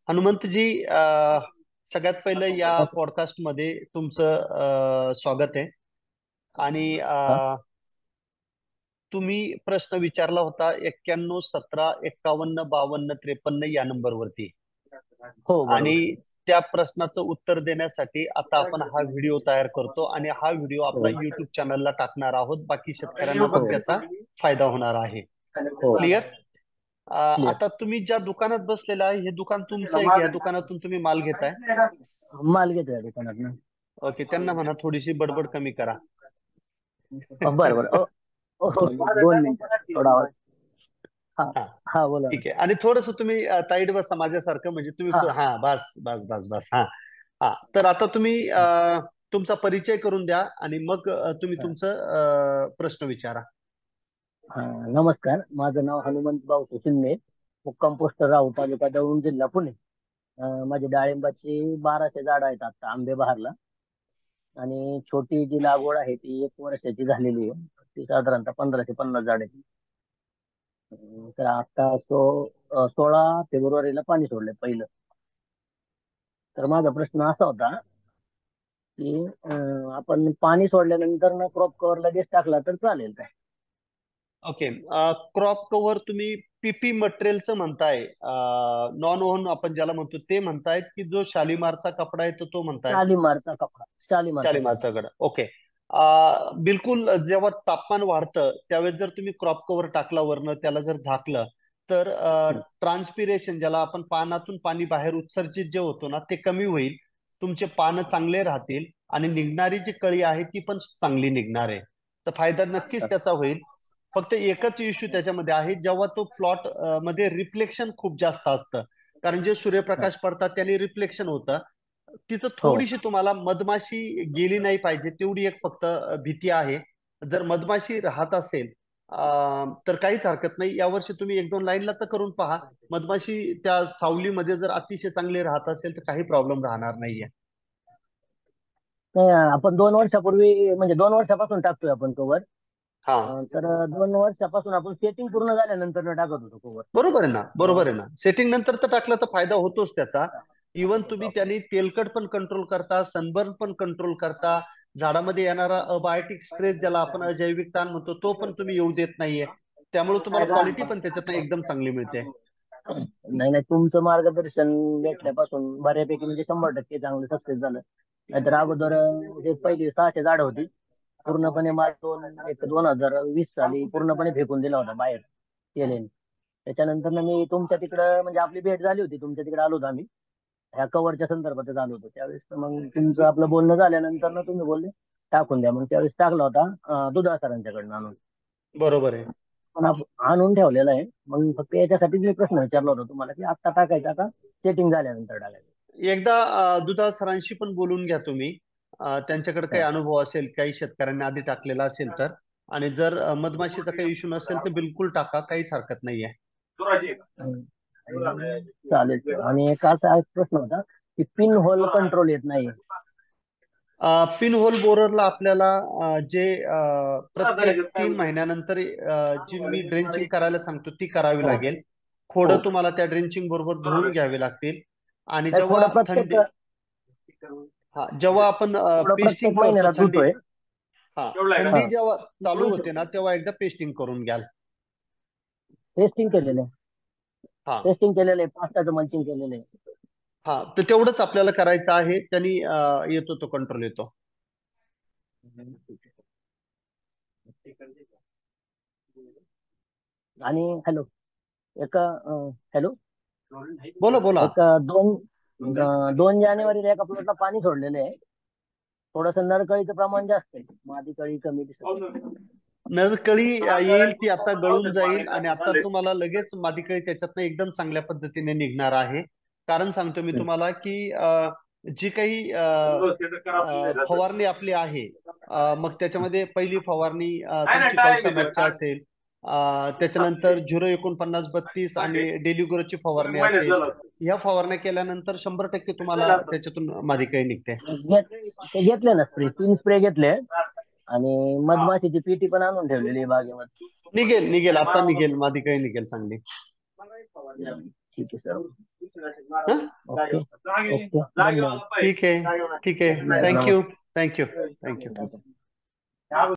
हनुमंतजी, सगळ्यात पहिलं या पॉडकास्ट मध्ये तुमचं स्वागत आहे. आणि हा. तुम्ही प्रश्न विचारला होता 91 17 51 52 53 या नंबरवरती. हो, आणि बरोबर. त्या प्रश्नाचं उत्तर देण्यासाठी आता आपण हा व्हिडिओ तयार करतो आणि हा व्हिडिओ आपला हो. युट्यूब चॅनलला टाकणार आहोत. बाकी शेतकऱ्यांना पण हो. त्याचा फायदा होणार आहे. हो. क्लिअर? क्लिअर. आता तुम्ही ज्या दुकानात बसलेला आहे हे दुकान तुमचं आहे की या दुकानातून तुम्ही माल घेताय? माल घेतो या दुकानात ना. ओके, त्यांना म्हणा थोडीशी बडबड कमी करा. बरं बरं. हो, 2 मिनिटं थोडा आवाज. हा. हा, हा, बोला ना. ठीक आहे. आणि थोडस तुम्ही ताईट बसा माझ्यासारखं, म्हणजे तुम्ही हा. हा, बस बस बस बस. हा. हा, तर आता तुम्ही तुमचा परिचय करून द्या आणि मग तुम्ही हा. तुमचं प्रश्न विचारा. हा, नमस्कार, माझं नाव हनुमंत बावसू शिंदे, मुक्काम पोस्ट राहू, तालुका दौंड, जिल्हा पुणे. माझी डाळिंबाची 1200 झाडं आहेत आता आंबे बहारला. आणि छोटी जी लागवड आहे ती 1 वर्षाची झालेली आहे. ती साधारणतः 1550 झाड आहे. तर आता 16 फेब्रुवारीला पाणी सोडलंय पहिलं. तर माझा प्रश्न असा होता की आपण पाणी सोडल्यानंतर ना क्रॉप कव्हर लगेच टाकला तर चालेल काय? ओके. क्रॉप कव्हर तुम्ही पीपी मटेरियलचं म्हणताय? नॉन ओन आपण ज्याला म्हणतो ते म्हणतायत की जो शालिमारचा कपडा आहे तो म्हणतायत? शालीमारचा कपडा. शालीमारचा कपडा. शालिमारचा कपडा, ओके. बिलकुल. जेव्हा तापमान वाढतं त्यावेळेस जर तुम्ही क्रॉप कव्हर टाकला वरनं, त्याला जर झाकलं तर हं. ट्रान्सपिरेशन, ज्याला आपण पानातून पाणी बाहेर उत्सर्जित जे होतो ना, ते कमी होईल. तुमचे पानं चांगले राहतील आणि निघणारी जी कळी आहे ती पण चांगली निघणार आहे. तर फायदा नक्कीच त्याचा होईल. फक्त एकच इश्यू त्याच्यामध्ये आहे, जेव्हा तो प्लॉट मध्ये रिफ्लेक्शन खूप जास्त असतं. कारण जे सूर्यप्रकाश पडतात त्याने रिफ्लेक्शन होतं. तिथं हो. थोडीशी तुम्हाला मधमाशी गेली नाही पाहिजे तेवढी एक फक्त भीती आहे. जर मधमाशी राहत असेल तर काहीच हरकत नाही. यावर्षी तुम्ही 1 2 लाईनला तर करून पहा. मधमाशी त्या सावलीमध्ये जर अतिशय चांगली राहत असेल तर काही प्रॉब्लेम राहणार नाहीये. नाही, आपण 2 वर्षापूर्वी म्हणजे 2 वर्षापासून टाकतोय आपण कव्हर. हा, तर 2 वर्षापासून आपण सेटिंग पूर्ण झाल्यानंतर टाकत होतो कव्हर. बरोबर आहे ना, बरोबर आहे ना. सेटिंग नंतर तर टाकलं तर फायदा होतोच त्याचा. इवन तुम्ही त्याने तेलकट पण कंट्रोल करता, सनबर्न पण कंट्रोल करता. झाडामध्ये येणारा अबायोटिक स्ट्रेस, ज्याला आपण अजैविक ताण म्हणतो, तो पण तुम्ही येऊ देत नाहीये. त्यामुळे तुम्हाला क्वालिटी पण त्याच्यातनं एकदम चांगली मिळते. नाही नाही, तुमचं मार्गदर्शन भेटल्यापासून बऱ्यापैकी म्हणजे 100% चांगलं सक्सेस झालं. नाहीतर अगोदर जे पहिली 600 झाड होती, पूर्णपणे माल 2020 साली पूर्णपणे फेकून दिला होता बाहेर केलेली. त्याच्यानंतर मी तुमच्या तिकडं म्हणजे आपली भेट झाली होती, तुमच्या तिकडे आलो होतो आम्ही. ह्या कव्हरच्या संदर्भातच आलो होतो त्यावेळेस. तर मग तुमचं आपलं बोलणं झाल्यानंतर ना तुम्ही बोलले टाकून द्या. मग त्यावेळेस टाकला होता दुधा सरांच्याकडनं आणून. बरोबर आहे. पण आणून ठेवलेला आहे. मग फक्त याच्यासाठीच मी प्रश्न विचारला होता तुम्हाला की आत्ता टाकायचा का सेटिंग झाल्यानंतर टाकायचं? एकदा दुधाळ सरांशी पण बोलून घ्या तुम्ही. त्यांच्याकडे काही हा. अनुभव असेल, काही शेतकऱ्यांनी आधी टाकलेला असेल तर. आणि जर मधमाशीचा काही इश्यू नसेल तर बिलकुल टाका, काहीच हरकत नाहीये. हम्म. चालेल sir. आणि एक असा एक प्रश्न होता की पिन होल कंट्रोल येत नाही. पिन होल बोररला आपल्याला जे प्रत्येक 3 महिन्यानंतर जी मी ड्रेंचिंग करायला सांगतो ती करावी हो. लागेल. हो. खोडं तुम्हाला त्या ड्रेंचिंग बरोबर धुवून घ्यावी लागतील. आणि नाही, जेव्हा थोडं प्रत्येक थंडी, हा, जेव्हा आपण थोडं पेस्टिंग प्रत्येक करतो महिन्याला थंडी, धुतोय. हा, हा. थंडी जेव्हा चालू होते ना तेव्हा एकदा पेस्टिंग करून घ्याल. टेस्टिंग केलेलं आहे. हा. टेस्टिंग केलेलं आहे, पास्ताचं मल्चिंग केलेलं आहे. हा, तर तेवढंच आपल्याला करायचं आहे. त्यांनी येतो, तो कंट्रोल येतो. आणि हॅलो, एक हॅलो, बोला बोला. एक 2 जानेवारीला एका प्लॉटला पाणी सोडलेलं आहे. थोडस नरकळीचं प्रमाण जास्त आहे, मादी कळी कमी दिसत आहे. नरकळी येईल, ती आता गळून जाईल आणि आता तुम्हाला लगेच मादीकळी त्याच्यातनं एकदम चांगल्या पद्धतीने निघणार आहे. कारण सांगतो मी तुम्हाला की जी काही फवारणी आपली आहे, मग त्याच्यामध्ये पहिली फवारणी तुमची कवसा मॅचची असेल. त्याच्यानंतर 049 32 आणि डेलिग्रोची फवारणी असेल. ह्या फवारण्या केल्यानंतर 100% तुम्हाला त्याच्यातून मादीकळी निघते. ते घेतले ना स्प्रे, 3 स्प्रे घेतले. आणि मधमाशीची पेटी पण आणून ठेवलेली आहे बागेमध्ये. निघेल निघेल, आता निघेल, मादीकळी निघेल चांगली. ठीक आहे सर. हं? ओके ओके, धन्यवाद. ठीक आहे, ठीक आहे. नमस्कार. Thank you, thank you, thank you.